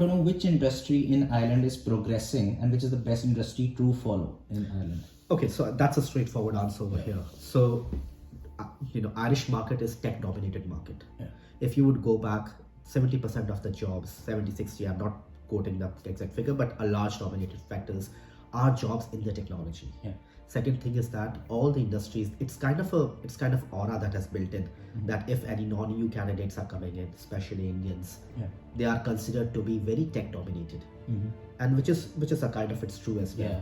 to know which industry in Ireland is progressing and which is the best industry to follow in Ireland. Okay, so that's a straightforward answer over here. So, Irish market is tech dominated market. Yeah. If you would go back, 70% of the jobs, 70, 60, I'm not quoting the exact figure, but a large dominated factors are jobs in the technology. Yeah. Second thing is that all the industries, it's kind of aura that has built in that if any non-EU candidates are coming in, especially Indians, they are considered to be very tech dominated, and which is a kind of it's true as well.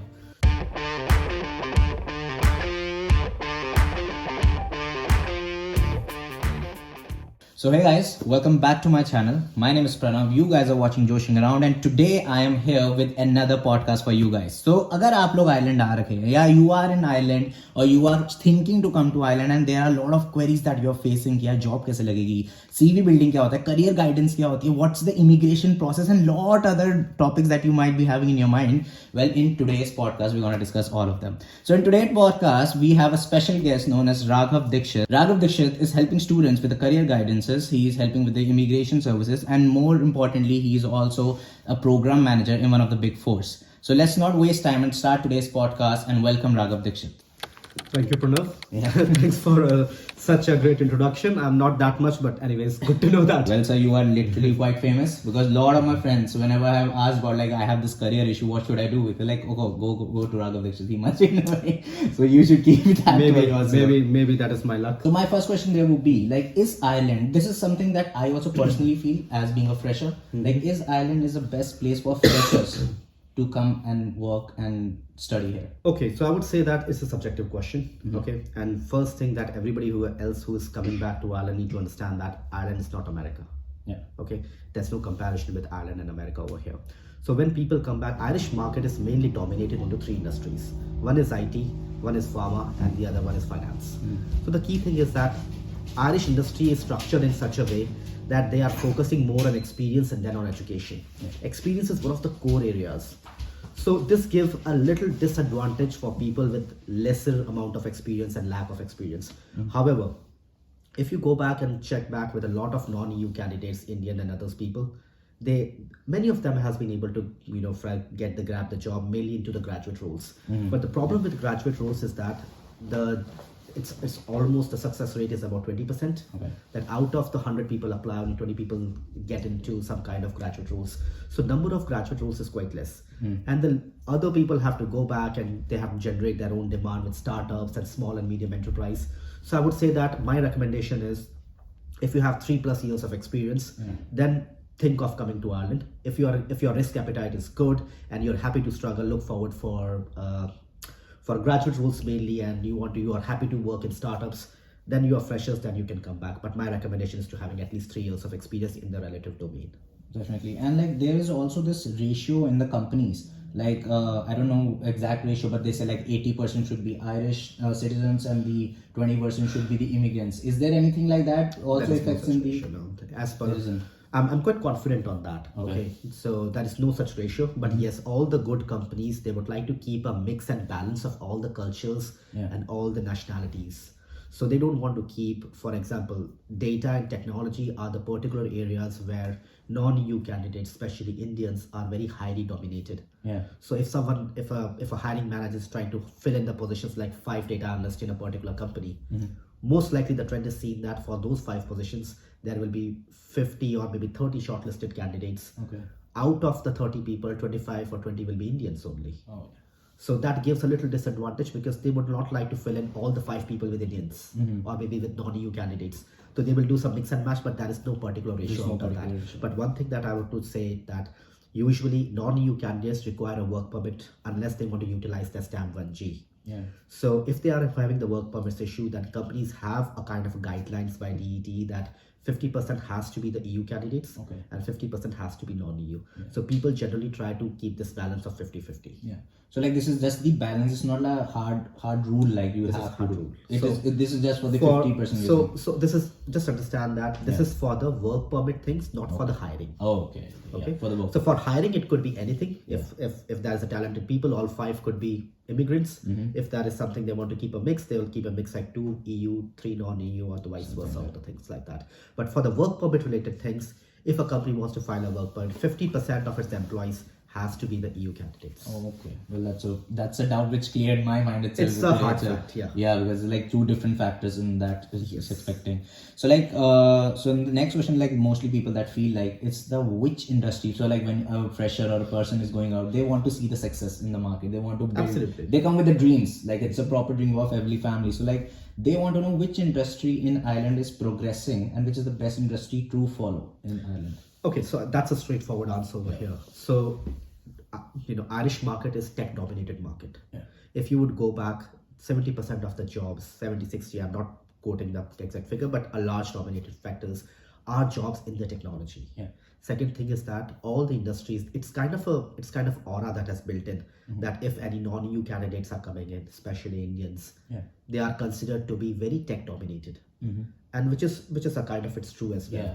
So hey guys, welcome back to my channel. My name is Pranav. You guys are watching Joshing Around and today I am here with another podcast for you guys. So अगर आप लोग Ireland आ रखे हैं या you are in Ireland or you are thinking to come to Ireland and there are a lot of queries that you are facing कि यार job कैसे लगेगी, CV building क्या होता है, career guidance क्या होती है, what's the immigration process and lot other topics that you might be having in your mind. Well, in today's podcast, we're going to discuss all of them. So in today's podcast, we have a special guest known as Raghav Dixit. Raghav Dixit is helping students with the career guidances. He is helping with the immigration services. And more importantly, he is also a program manager in one of the big fours. So let's not waste time and start today's podcast and welcome Raghav Dixit. Thank you, Pranav. Yeah. Thanks for such a great introduction. I'm not that much, but anyways, good to know that. Well, sir, you are literally quite famous because a lot of my friends, whenever I have asked about like I have this career issue, what should I do? They're like, oh, go to Raghav Dixit. He must know. So you should keep that. Maybe that is my luck. So my first question there would be like, is Ireland? This is something that I also personally feel as being a fresher. Like, is Ireland is the best place for freshers to come and work and study here? Okay, so I would say that it's a subjective question. Okay, and first thing that everybody who is coming back to Ireland need to understand that Ireland is not America. Yeah. Okay, there's no comparison with Ireland and America over here. So when people come back, Irish market is mainly dominated into three industries. One is IT, one is pharma, and the other one is finance. So the key thing is that Irish industry is structured in such a way that they are focusing more on experience and then on education. Experience is one of the core areas. So this gives a little disadvantage for people with lesser amount of experience and lack of experience. However, if you go back and check back with a lot of non-EU candidates, Indian and others people, many of them has been able to grab the job mainly into the graduate roles. But the problem with graduate roles is that it's almost the success rate is about 20%. Okay. That out of the 100 people apply, only 20 people get into some kind of graduate roles. So number of graduate roles is quite less. And the other people have to go back and they have to generate their own demand with startups and small and medium enterprise. So I would say that my recommendation is if you have 3+ years of experience, then think of coming to Ireland. If your risk appetite is good and you're happy to struggle, look forward for graduate roles mainly, and you are happy to work in startups, then you are freshers, then you can come back. But my recommendation is to having at least 3 years of experience in the relative domain. Definitely. And like there is also this ratio in the companies. Like I don't know exact ratio, but they say like 80% should be Irish citizens and the 20% should be the immigrants. Is there anything like that also affects in the as per I'm quite confident on that. Okay. So there is no such ratio, but yes, all the good companies, they would like to keep a mix and balance of all the cultures and all the nationalities. So they don't want to keep, for example, data and technology are the particular areas where non-EU candidates, especially Indians, are very highly dominated. Yeah. So if a hiring manager is trying to fill in the positions like 5 data analysts in a particular company, most likely the trend is seen that for those 5 positions, there will be 50 or maybe 30 shortlisted candidates. Okay. Out of the 30 people, 25 or 20 will be Indians only. Oh. So that gives a little disadvantage because they would not like to fill in all the 5 people with Indians or maybe with non-EU candidates. So they will do some mix and match, but there is no particular ratio out of that. But one thing that I would to say that usually non-EU candidates require a work permit unless they want to utilize their stamp 1G. Yeah. So if they are having the work permits issue, then companies have a kind of guidelines by DET that 50% has to be the EU candidates and 50% has to be non-EU. So people generally try to keep this balance of 50-50. Yeah. So like this is just the balance. It's not a hard rule like you have to do. This is just for the 50%. So this is just understand that this is for the work permit things, not for the hiring. Oh, okay. Okay. For the work. So for hiring, it could be anything. If there's a talented people, all 5 could be immigrants. If that is something they want to keep a mix, they will keep a mix like 2 EU, 3 non-EU, or the vice versa, or the things like that. But for the work permit related things, if a company wants to file a work permit, 50% of its employees has to be the EU candidates. Oh, okay. Well, that's a doubt which cleared my mind itself. It's a hard fact, yeah. Yeah, because there's like two different factors in that is Yes. expecting. So like, so in the next question, like mostly people that feel like it's the which industry. So like when a fresher or a person is going out, they want to see the success in the market. They want to build, Absolutely. They come with the dreams. Like it's a proper dream of every family. So like they want to know which industry in Ireland is progressing and which is the best industry to follow in Ireland. Okay, so that's a straightforward answer over here. So, Irish market is tech dominated market. Yeah. If you would go back, 70% of the jobs, 70, 60, I'm not quoting the exact figure, but a large dominated factors are jobs in the technology. Yeah. Second thing is that all the industries, it's kind of aura that has built in that if any non-EU candidates are coming in, especially Indians, they are considered to be very tech dominated, and which is a kind of it's true as well. Yeah.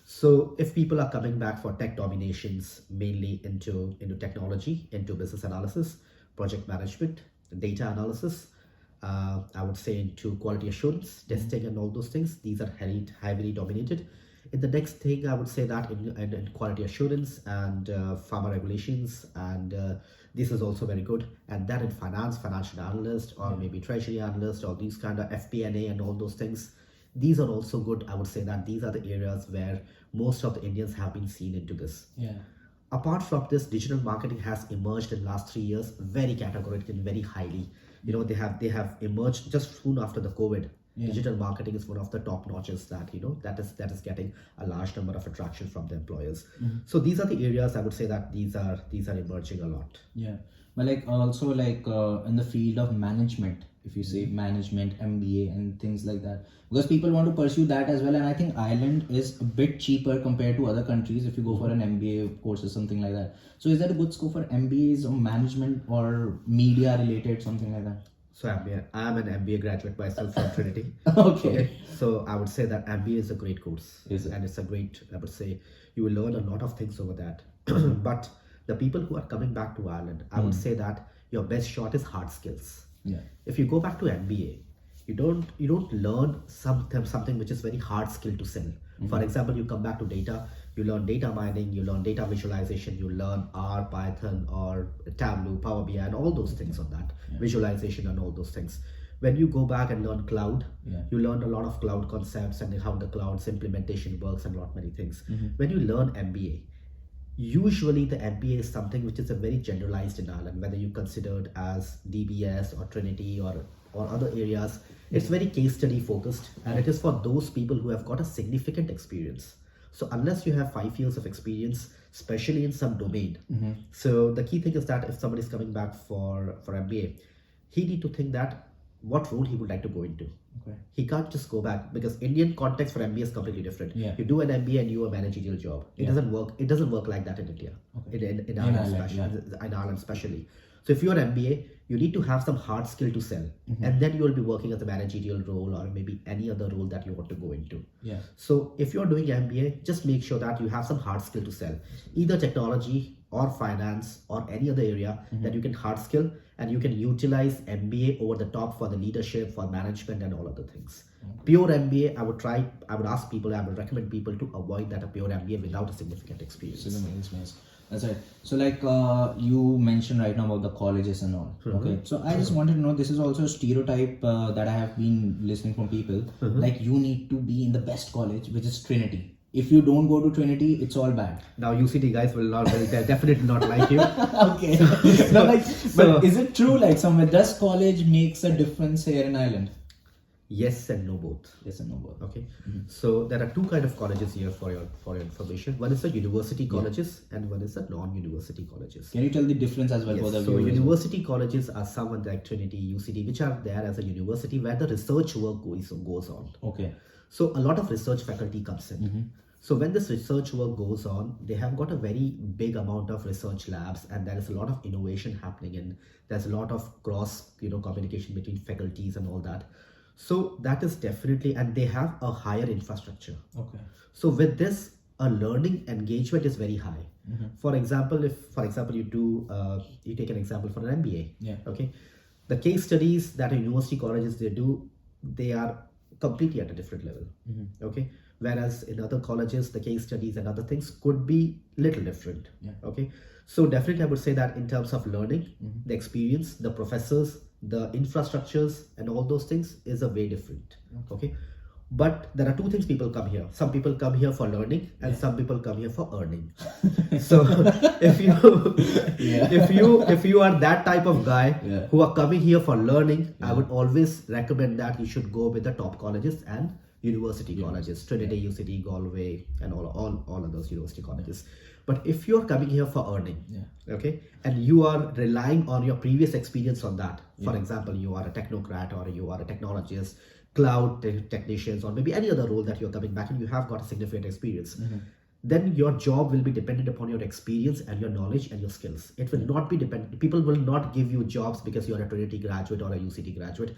So if people are coming back for tech dominations, mainly into technology, into business analysis, project management, data analysis, I would say into quality assurance, testing, and all those things, these are heavily dominated. In the next thing, I would say that in quality assurance and pharma regulations, and this is also very good. And then in finance, financial analyst, or maybe treasury analyst, or these kind of FP&A and all those things, these are also good. I would say that these are the areas where most of the Indians have been seen into this. Yeah. Apart from this, digital marketing has emerged in the last 3 years very categorically and very highly. They have emerged just soon after the COVID. Yeah. Digital marketing is one of the top notches that that is getting a large number of attraction from the employers. So these are the areas I would say that these are emerging a lot. Yeah, but like also like in the field of management, if you say management, MBA, and things like that, because people want to pursue that as well. And I think Ireland is a bit cheaper compared to other countries if you go for an MBA course or something like that. So is that a good scope for MBAs or management or media related, something like that? So I'm an MBA graduate myself from Trinity. Okay. So I would say that MBA is a great course. Is it? And it's a great, I would say, you will learn a lot of things over that. But the people who are coming back to Ireland, I would say that your best shot is hard skills. Yeah. If you go back to MBA, you don't learn something which is very hard skill to sell. For example, you come back to data, you learn data mining, you learn data visualization, you learn R, Python, or Tableau, Power BI, and all those things on that, visualization and all those things. When you go back and learn cloud, you learn a lot of cloud concepts and how the cloud's implementation works and a lot many things. When you learn MBA, usually the MBA is something which is a very generalized in Ireland, whether you consider it as DBS or Trinity or other areas. It's very case study focused, and it is for those people who have got a significant experience. So unless you have 5 years of experience, especially in some domain, so the key thing is that if somebody is coming back for MBA, he need to think that what role he would like to go into. Okay. He can't just go back, because Indian context for MBA is completely different. Yeah. You do an MBA and you a managerial job. It doesn't work. It doesn't work like that in India. Okay. In Ireland especially. So if you're an MBA, you need to have some hard skill to sell, and then you will be working as a managerial role or maybe any other role that you want to go into. Yeah. So if you're doing MBA, just make sure that you have some hard skill to sell, either technology or finance or any other area that you can hard skill, and you can utilize MBA over the top for the leadership, for management, and all other things. Pure MBA, I would recommend people to avoid that, a pure MBA without a significant experience. That's right. So like you mentioned right now about the colleges and all. Okay. So I just wanted to know, this is also a stereotype that I have been listening from people. Like you need to be in the best college, which is Trinity. If you don't go to Trinity, it's all bad. Now UCT guys will definitely not like you. Okay. But is it true, like somewhere, does college makes a difference here in Ireland? Yes and no both. Yes and no both. Okay. So there are two kind of colleges here for your information. One is the university colleges and one is the non-university colleges. Can you tell the difference as well for the So viewers? university colleges are someone like Trinity, UCT, which are there as a university where the research work goes on. Okay. So a lot of research faculty comes in. So when this research work goes on, they have got a very big amount of research labs, and there is a lot of innovation happening, and there's a lot of cross communication between faculties and all that. So that is definitely, and they have a higher infrastructure. Okay. So with this, a learning engagement is very high. For example, if you take an example for an MBA. Yeah. Okay. The case studies that university colleges they do, they are completely at a different level. Okay. Whereas in other colleges, the case studies and other things could be little different. Yeah. Okay. So definitely I would say that in terms of learning, the experience, the professors, the infrastructures and all those things is a way different. Okay. But there are two things people come here. Some people come here for learning and some people come here for earning. So if you if you are that type of guy who are coming here for learning, I would always recommend that you should go with the top colleges and university colleges, Trinity, UCT, Galway, and all of those university colleges. But if you're coming here for earning, okay, and you are relying on your previous experience on that, for example, you are a technocrat or you are a technologist, cloud technicians, or maybe any other role that you're coming back and you have got a significant experience, then your job will be dependent upon your experience and your knowledge and your skills. It will not be dependent. People will not give you jobs because you're a Trinity graduate or a UCT graduate.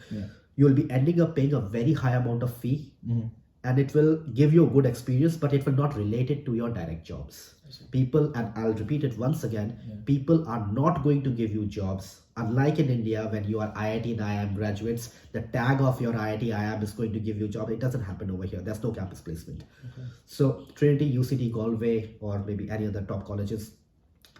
You will be ending up paying a very high amount of fee, and it will give you a good experience, but it will not relate it to your direct jobs. People, and I'll repeat it once again, people are not going to give you jobs. Unlike in India, when you are IIT and IIM graduates, the tag of your IIT IIM is going to give you a job. It doesn't happen over here. There's no campus placement. So Trinity, UCT, Galway, or maybe any other top colleges,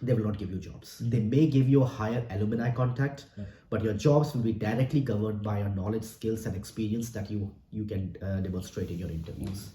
they will not give you jobs. They may give you a higher alumni contact, but your jobs will be directly governed by your knowledge, skills, and experience that you can demonstrate in your interviews.